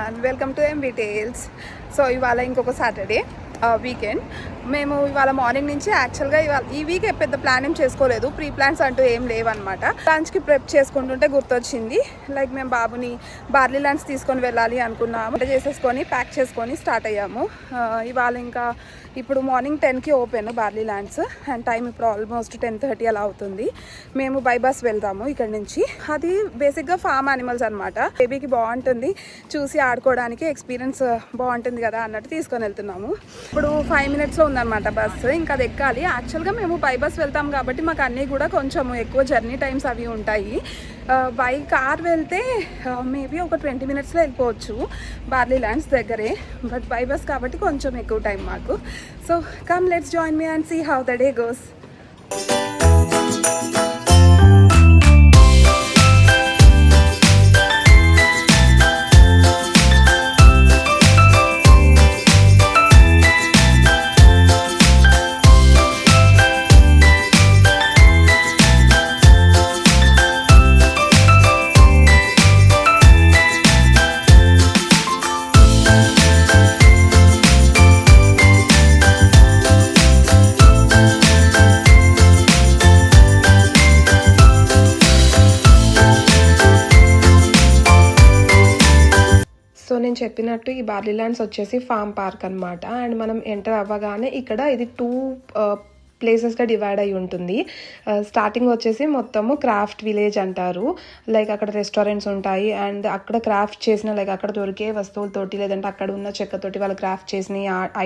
Everyone, welcome to MB Tales. So ఇవాళ ఇంకొక Saturday weekend. మేము ఇవాళ మార్నింగ్ నుంచి యాక్చువల్గా ఈ వీక్ పెద్ద ప్లాన్ ఏం చేసుకోలేదు, ప్రీ ప్లాన్స్ అంటూ ఏం లేవన్నమాట. లంచ్కి ప్రెప్ చేసుకుంటుంటే గుర్తొచ్చింది, లైక్ మేము బాబుని బార్లీ ల్యాండ్స్ తీసుకొని వెళ్ళాలి అనుకున్నాము. వంట చేసేసుకొని ప్యాక్ చేసుకొని స్టార్ట్ అయ్యాము. ఇవాళ ఇంకా ఇప్పుడు మార్నింగ్ 10కి open Barleylands, and time ఇప్పుడు ఆల్మోస్ట్ 10:30 అలా అవుతుంది. మేము బై బస్ వెళ్తాము ఇక్కడ నుంచి. అది బేసిక్గా ఫామ్ యానిమల్స్ అనమాట. బేబీకి బాగుంటుంది, చూసి ఆడుకోవడానికి ఎక్స్పీరియన్స్ బాగుంటుంది కదా అన్నట్టు తీసుకొని వెళ్తున్నాము. ఇప్పుడు 5 minutesలో ఉందన్నమాట బస్సు, ఇంకా అది ఎక్కాలి. యాక్చువల్గా మేము బై బస్ వెళ్తాం కాబట్టి మాకు అన్నీ కూడా కొంచెం ఎక్కువ జర్నీ టైమ్స్ అవి ఉంటాయి. బై కార్ వెళ్తే మేబీ ఒక 20 minutesలో వెళ్ళిపోవచ్చు బార్లీ ల్యాండ్స్ దగ్గరే, బట్ బై బస్ కాబట్టి కొంచెం ఎక్కువ టైం మాకు. So come, let's join me and see how the day goes. So నేను చెప్పినట్టు ఈ బార్లీ ల్యాండ్స్ వచ్చేసి ఫామ్ పార్క్ అనమాట. అండ్ మనం ఎంటర్ అవ్వగానే ఇక్కడ ఇది 2 ప్లేసెస్గా డివైడ్ అయి ఉంటుంది. స్టార్టింగ్ వచ్చేసి మొత్తము క్రాఫ్ట్ విలేజ్ అంటారు, లైక్ అక్కడ రెస్టారెంట్స్ ఉంటాయి అండ్ అక్కడ క్రాఫ్ట్ చేసిన లైక్ అక్కడ దొరికే వస్తువులతోటి లేదంటే అక్కడ ఉన్న చెక్కతోటి వాళ్ళు క్రాఫ్ట్ చేసిన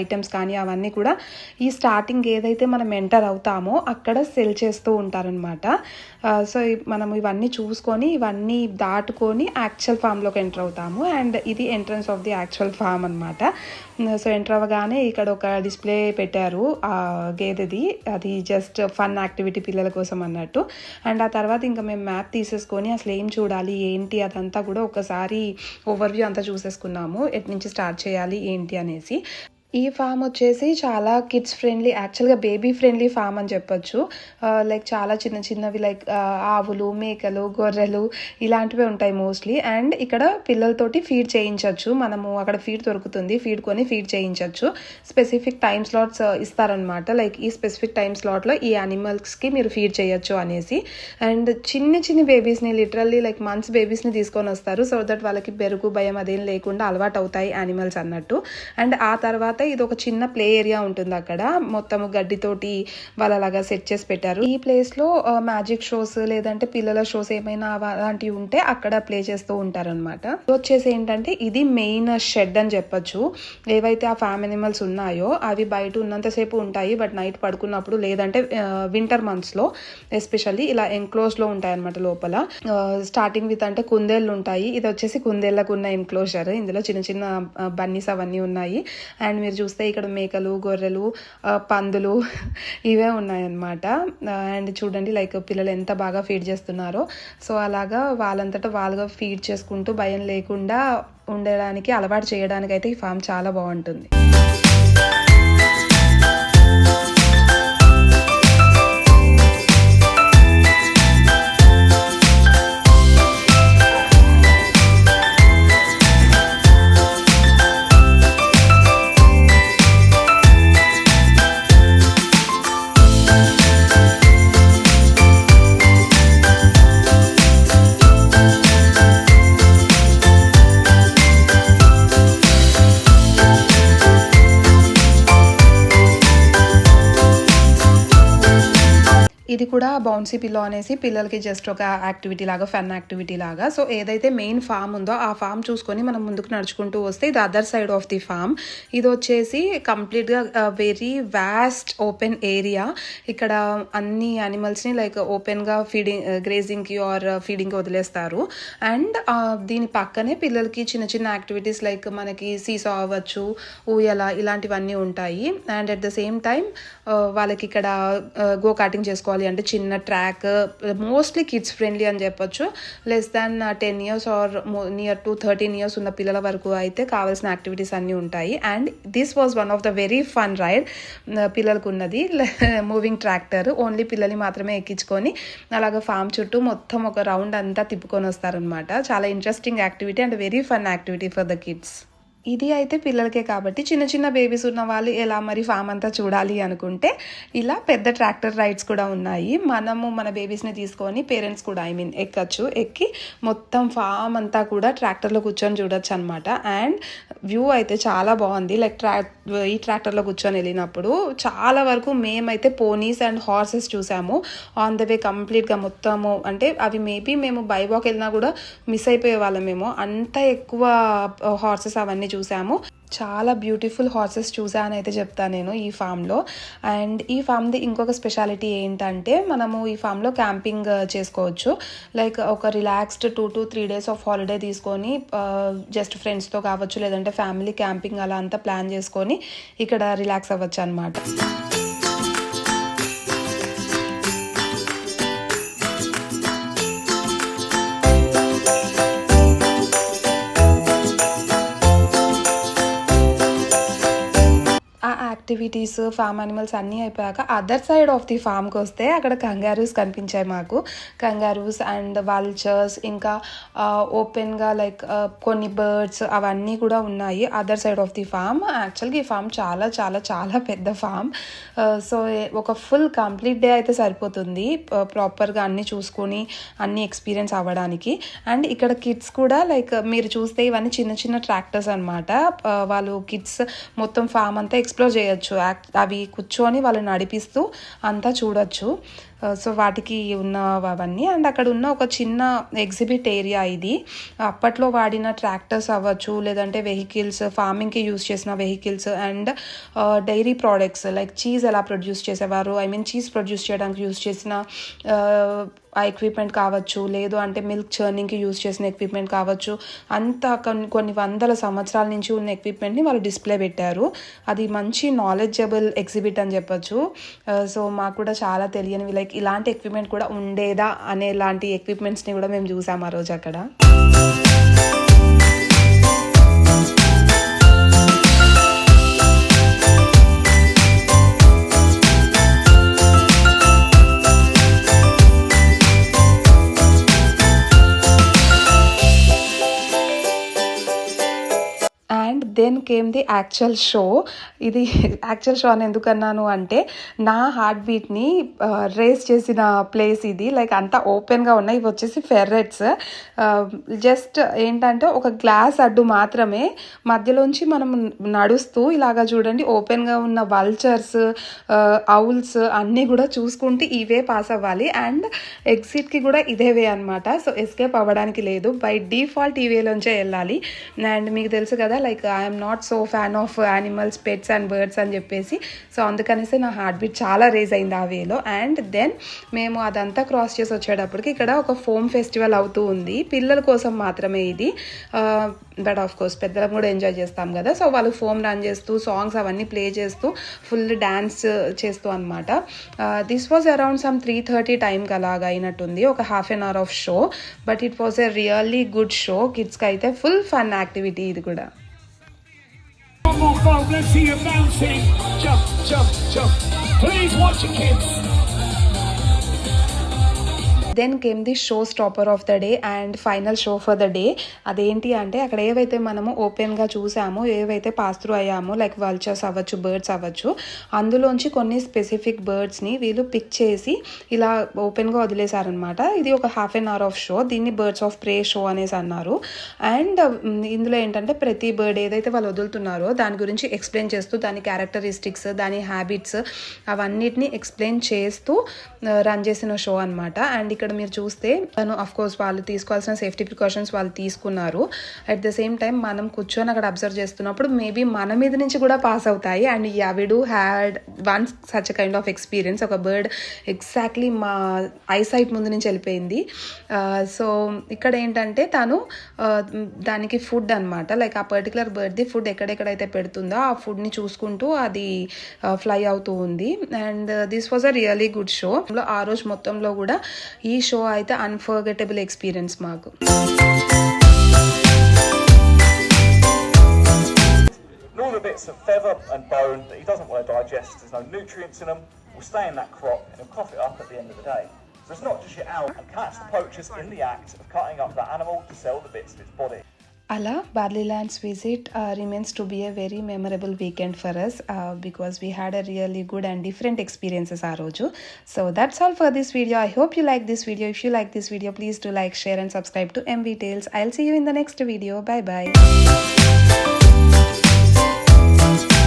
ఐటమ్స్ కానీ అవన్నీ కూడా ఈ స్టార్టింగ్ ఏదైతే మనం ఎంటర్ అవుతామో అక్కడ సెల్ చేస్తూ ఉంటారనమాట. సో మనం ఇవన్నీ చూసుకొని ఇవన్నీ దాటుకొని యాక్చువల్ ఫామ్లోకి ఎంటర్ అవుతాము, అండ్ ఇది entrance of the actual farm అనమాట. సో ఎంటర్ అవ్వగానే ఇక్కడ ఒక డిస్ప్లే పెట్టారు గేదెది, అది జస్ట్ ఫన్ యాక్టివిటీ పిల్లల కోసం అన్నట్టు. అండ్ ఆ తర్వాత ఇంకా మేము మ్యాప్ తీసేసుకొని అసలు ఏం చూడాలి ఏంటి అదంతా కూడా ఒకసారి ఓవర్వ్యూ అంతా చూసేసుకున్నాము, ఎటు నుంచి స్టార్ట్ చేయాలి ఏంటి అనేసి. ఈ ఫామ్ వచ్చేసి చాలా కిడ్స్ ఫ్రెండ్లీ, యాక్చువల్గా బేబీ ఫ్రెండ్లీ ఫామ్ అని చెప్పొచ్చు. లైక్ చాలా చిన్న చిన్నవి లైక్ ఆవులు, మేకలు, గొర్రెలు ఇలాంటివి ఉంటాయి మోస్ట్లీ. అండ్ ఇక్కడ పిల్లలతోటి ఫీడ్ చేయించవచ్చు, మనము అక్కడ ఫీడ్ దొరుకుతుంది, ఫీడ్ కొని ఫీడ్ చేయించవచ్చు. స్పెసిఫిక్ టైం స్లాట్స్ ఇస్తారనమాట, లైక్ ఈ స్పెసిఫిక్ టైం స్లాట్లో ఈ యానిమల్స్కి మీరు ఫీడ్ చేయొచ్చు అనేసి. అండ్ చిన్ని బేబీస్ని లిటరల్లీ లైక్ మంత్స్ బేబీస్ని తీసుకొని వస్తారు, సో దట్ వాళ్ళకి బెరుగు భయం అదేం లేకుండా అలవాటు అవుతాయి యానిమల్స్ అన్నట్టు. అండ్ ఆ తర్వాత ఇది ఒక చిన్న ప్లే ఏరియా ఉంటుంది, అక్కడ మొత్తము గడ్డితోటి వాళ్ళు అలాగా సెట్ చేసి పెట్టారు. ఈ ప్లేస్ లో మ్యాజిక్ షోస్ లేదంటే పిల్లల షోస్ ఏమైనా అలాంటివి ఉంటే అక్కడ ప్లే చేస్తూ ఉంటారనమాట. వచ్చేసి ఏంటంటే ఇది మెయిన్ షెడ్ అని చెప్పొచ్చు. ఏవైతే ఆ ఫామ్ ఎనిమల్స్ ఉన్నాయో అవి బయట ఉన్నంతసేపు ఉంటాయి, బట్ నైట్ పడుకున్నప్పుడు లేదంటే వింటర్ మంత్స్ లో ఎస్పెషల్లీ ఇలా ఎన్క్లోజ్ లో ఉంటాయి అనమాట. లోపల స్టార్టింగ్ విత్ అంటే కుందేళ్ళు ఉంటాయి, ఇది వచ్చేసి కుందేళ్లకు ఉన్న ఎన్క్లోజర్. ఇందులో చిన్న చిన్న బన్నీస్ అవన్నీ ఉన్నాయి. అండ్ మీరు చూస్తే ఇక్కడ మేకలు, గొర్రెలు, పందులు ఇవే ఉన్నాయన్నమాట. అండ్ చూడండి లైక్ పిల్లలు ఎంత బాగా ఫీడ్ చేస్తున్నారో. సో అలాగా వాళ్ళంతటా వాళ్ళుగా ఫీడ్ చేసుకుంటూ భయం లేకుండా ఉండడానికి అలవాటు చేయడానికి అయితే ఈ ఫామ్ చాలా బాగుంటుంది. ఇది కూడా బౌన్సీ పిల్లో అనేసి పిల్లలకి జస్ట్ ఒక యాక్టివిటీ లాగా, ఫన్ యాక్టివిటీ లాగా. సో ఏదైతే మెయిన్ ఫామ్ ఉందో ఆ ఫామ్ చూసుకొని మనం ముందుకు నడుచుకుంటూ వస్తే ఇది other side of the farm. ఇది వచ్చేసి కంప్లీట్గా వెరీ వాస్ట్ ఓపెన్ ఏరియా. ఇక్కడ అన్ని యానిమల్స్ని లైక్ ఓపెన్గా గ్రేజింగ్కి ఆర్ ఫీడింగ్కి వదిలేస్తారు. అండ్ దీని పక్కనే పిల్లలకి చిన్న చిన్న యాక్టివిటీస్ లైక్ మనకి సీసా అవ్వచ్చు, ఊయల, ఇలాంటివన్నీ ఉంటాయి. And at the same time వాళ్ళకి ఇక్కడ గో కార్టింగ్ చేసుకోవాలి లేదంటే చిన్న ట్రాక్, మోస్ట్లీ కిడ్స్ ఫ్రెండ్లీ అని చెప్పొచ్చు. Less than 10 years or near to 13 years ఉన్న పిల్లల వరకు అయితే కావాల్సిన యాక్టివిటీస్ అన్నీ ఉంటాయి. And this was one of the very fun ride. పిల్లలకు ఉన్నది మూవింగ్ ట్రాక్టర్, ఓన్లీ పిల్లల్ని మాత్రమే ఎక్కించుకొని అలాగ ఫామ్ చుట్టూ మొత్తం ఒక రౌండ్ అంతా తిప్పుకొని వస్తారనమాట. చాలా interesting activity and very fun activity for the kids. ఇది అయితే పిల్లలకే కాబట్టి చిన్న చిన్న బేబీస్ ఉన్న వాళ్ళు ఎలా మరి ఫామ్ అంతా చూడాలి అనుకుంటే ఇలా పెద్ద ట్రాక్టర్ రైడ్స్ కూడా ఉన్నాయి. మనము మన బేబీస్ని తీసుకొని పేరెంట్స్ కూడా ఎక్కచ్చు. ఎక్కి మొత్తం ఫామ్ అంతా కూడా ట్రాక్టర్లో కూర్చొని చూడొచ్చు అనమాట. అండ్ వ్యూ అయితే చాలా బాగుంది. లైక్ ఈ ట్రాక్టర్లో కూర్చొని వెళ్ళినప్పుడు చాలా వరకు మేమైతే పోనీస్ అండ్ హార్సెస్ చూసాము ఆన్ ద వే కంప్లీట్గా మొత్తము. అంటే అవి మేబీ మేము బై వాక్ వెళ్ళినా కూడా మిస్ అయిపోయే వాళ్ళమేమో, అంత ఎక్కువ హార్సెస్ అవన్నీ చూసాము. చాలా బ్యూటిఫుల్ హార్సెస్ చూసాను అయితే చెప్తాను నేను ఈ ఫామ్లో. అండ్ ఈ ఫామ్ది ఇంకొక స్పెషాలిటీ ఏంటంటే మనము ఈ ఫామ్లో క్యాంపింగ్ చేసుకోవచ్చు. లైక్ ఒక relaxed 2 to 3 days of holiday తీసుకొని జస్ట్ ఫ్రెండ్స్తో కావచ్చు లేదంటే ఫ్యామిలీ క్యాంపింగ్ అలా అంతా ప్లాన్ చేసుకొని ఇక్కడ రిలాక్స్ అవ్వచ్చు అనమాట. యాక్టివిటీస్, ఫామ్ యానిమల్స్ అన్నీ అయిపోయాక అదర్ సైడ్ ఆఫ్ ది ఫామ్కి వస్తే అక్కడ కంగారూస్ కనిపించాయి మాకు. కంగారూస్ అండ్ వాల్చర్స్, ఇంకా ఓపెన్గా లైక్ కొన్ని బర్డ్స్ అవన్నీ కూడా ఉన్నాయి other side of the farm. యాక్చువల్గా ఈ ఫామ్ చాలా చాలా చాలా పెద్ద ఫామ్. సో ఒక ఫుల్ కంప్లీట్ డే అయితే సరిపోతుంది ప్రాపర్గా అన్నీ చూసుకొని అన్నీ ఎక్స్పీరియన్స్ అవ్వడానికి. అండ్ ఇక్కడ కిడ్స్ కూడా లైక్ మీరు చూస్తే ఇవన్నీ చిన్న చిన్న ట్రాక్టర్స్ అనమాట. వాళ్ళు కిడ్స్ మొత్తం ఫామ్ అంతా ఎక్స్ప్లోర్ చేయొచ్చు. అవి కూర్చొని వాళ్ళు నడిపిస్తూ అంతా చూడొచ్చు. సో వాటికి ఉన్నవన్నీ. అండ్ అక్కడ ఉన్న ఒక చిన్న ఎగ్జిబిట్ ఏరియా ఇది. అప్పట్లో వాడిన ట్రాక్టర్స్ అవ్వచ్చు లేదంటే వెహికల్స్, ఫార్మింగ్కి యూజ్ చేసిన vehicles and dairy products like cheese ఎలా ప్రొడ్యూస్ చేసేవారు, చీజ్ ప్రొడ్యూస్ చేయడానికి యూజ్ చేసిన ఆ ఎక్విప్మెంట్ కావచ్చు, లేదు అంటే మిల్క్ చర్నింగ్కి యూజ్ చేసిన ఎక్విప్మెంట్ కావచ్చు, అంతా కొన్ని వందల సంవత్సరాల నుంచి ఉన్న ఎక్విప్మెంట్ని వాళ్ళు డిస్ప్లే పెట్టారు. అది మంచి నాలెడ్జబుల్ ఎగ్జిబిట్ అని చెప్పొచ్చు. సో మాకు కూడా చాలా తెలియనివి లైక్ ఇలాంటి ఎక్విప్మెంట్ కూడా ఉండేదా అనేలాంటి ఎక్విప్మెంట్స్ని కూడా మేము చూసాము ఆ రోజు అక్కడ. And then came the actual show. ఇది యాక్చువల్ షో అని ఎందుకన్నాను అంటే నా హార్ట్ బీట్ని రేస్ చేసిన ప్లేస్ ఇది. లైక్ అంతా ఓపెన్గా ఉన్నాయి. ఇవి వచ్చేసి ఫెర్రెట్స్. జస్ట్ ఏంటంటే ఒక గ్లాస్ అడ్డు మాత్రమే, మధ్యలోంచి మనం నడుస్తూ ఇలాగా చూడండి ఓపెన్గా ఉన్న వల్చర్స్, ఔల్స్ అన్నీ కూడా చూసుకుంటూ ఇవే పాస్ అవ్వాలి. అండ్ ఎగ్జిట్కి కూడా ఇదే వే అనమాట. సో ఎస్కేప్ అవ్వడానికి లేదు, బై డిఫాల్ట్ ఈ వేలోంచే వెళ్ళాలి. అండ్ మీకు తెలుసు కదా like I'm not so fan of animals, pets and birds అని చెప్పేసి. సో అందుకనేసి నా హార్ట్ బీట్ చాలా రేజ్ అయింది ఆ వేలో. అండ్ దెన్ మేము అదంతా క్రాస్ చేసి వచ్చేటప్పటికి ఇక్కడ ఒక ఫోమ్ ఫెస్టివల్ అవుతూ ఉంది. పిల్లల కోసం మాత్రమే ఇది, బట్ ఆఫ్ కోర్స్ పెద్దలకు కూడా ఎంజాయ్ చేస్తాం కదా. సో వాళ్ళు ఫోమ్ రన్ చేస్తూ సాంగ్స్ అవన్నీ ప్లే చేస్తూ ఫుల్ డ్యాన్స్ చేస్తూ అనమాట. దిస్ వాజ్ అరౌండ్ సమ్ 3:30 టైంకి అలాగా అయినట్టుంది, ఒక ½ an hour of show. But it was a really good show. కిడ్స్కి అయితే ఫుల్ ఫన్ యాక్టివిటీ ఇది కూడా. One more folk, let's see you bouncing. Jump, jump, jump. Please watch your kids. Then came the show stopper of the day and final show for the day. అదేంటి అంటే అక్కడ ఏవైతే మనము ఓపెన్గా చూసామో, ఏవైతే పాస్ త్రూ అయ్యామో లైక్ వల్చర్స్ అవ్వచ్చు, బర్డ్స్ అవ్వచ్చు, అందులోంచి కొన్ని స్పెసిఫిక్ బర్డ్స్ని వీళ్ళు పిక్ చేసి ఇలా ఓపెన్గా వదిలేశారనమాట. ఇది ఒక ½ an hour ఆఫ్ షో. దీన్ని బర్డ్స్ ఆఫ్ ప్రే షో అనేసి అన్నారు. అండ్ ఇందులో ఏంటంటే ప్రతి బర్డ్ ఏదైతే వాళ్ళు వదులుతున్నారో దాని గురించి ఎక్స్ప్లెయిన్ చేస్తూ, దాని క్యారెక్టరిస్టిక్స్, దాని హ్యాబిట్స్ అవన్నిటిని ఎక్స్ప్లెయిన్ చేస్తూ రన్ చేసిన షో అనమాట. అండ్ ఇక్కడ ఇక్కడ మీరు చూస్తే తను అఫ్ కోర్స్ వాళ్ళు తీసుకోవాల్సిన సేఫ్టీ ప్రికాషన్స్ వాళ్ళు తీసుకున్నారు. అట్ ద సేమ్ టైం మనం కూర్చొని అక్కడ అబ్జర్వ్ చేస్తున్నప్పుడు మేబీ మన మీద నుంచి కూడా పాస్ అవుతాయి. And yeah we do had one such kind of experience. ఒక బర్డ్ ఎగ్జాక్ట్లీ మా ఐసైట్ ముందు నుంచి వెళ్ళిపోయింది. సో ఇక్కడ ఏంటంటే తను దానికి ఫుడ్ అనమాట, లైక్ ఆ పర్టికులర్ బర్డ్ది ఫుడ్ ఎక్కడెక్కడైతే పెడుతుందో ఆ ఫుడ్ని చూసుకుంటూ అది ఫ్లై అవుతూ ఉంది. And this was a really good show. ఆ రోజు మొత్తంలో కూడా ఈ షో అయితే అన్ఫర్గెటబుల్ ఎక్స్పీరియన్స్ మాకు. All the bits of feather and bone that he doesn't want to digest, there's no nutrients in them, will stay in that crop and he'll cough it up at the end of the day. So it's not just your owl and cats, the poachers in the act of cutting up that animal to sell the bits of its body. అలా Barleylands visit remains to be a very memorable weekend for us because we had a really good and different experiences ఆ రోజు. So that's all for this video. I hope you like this video. If you like this video, please do like, share and subscribe to MV Tales. I'll see you in the next video. Bye bye.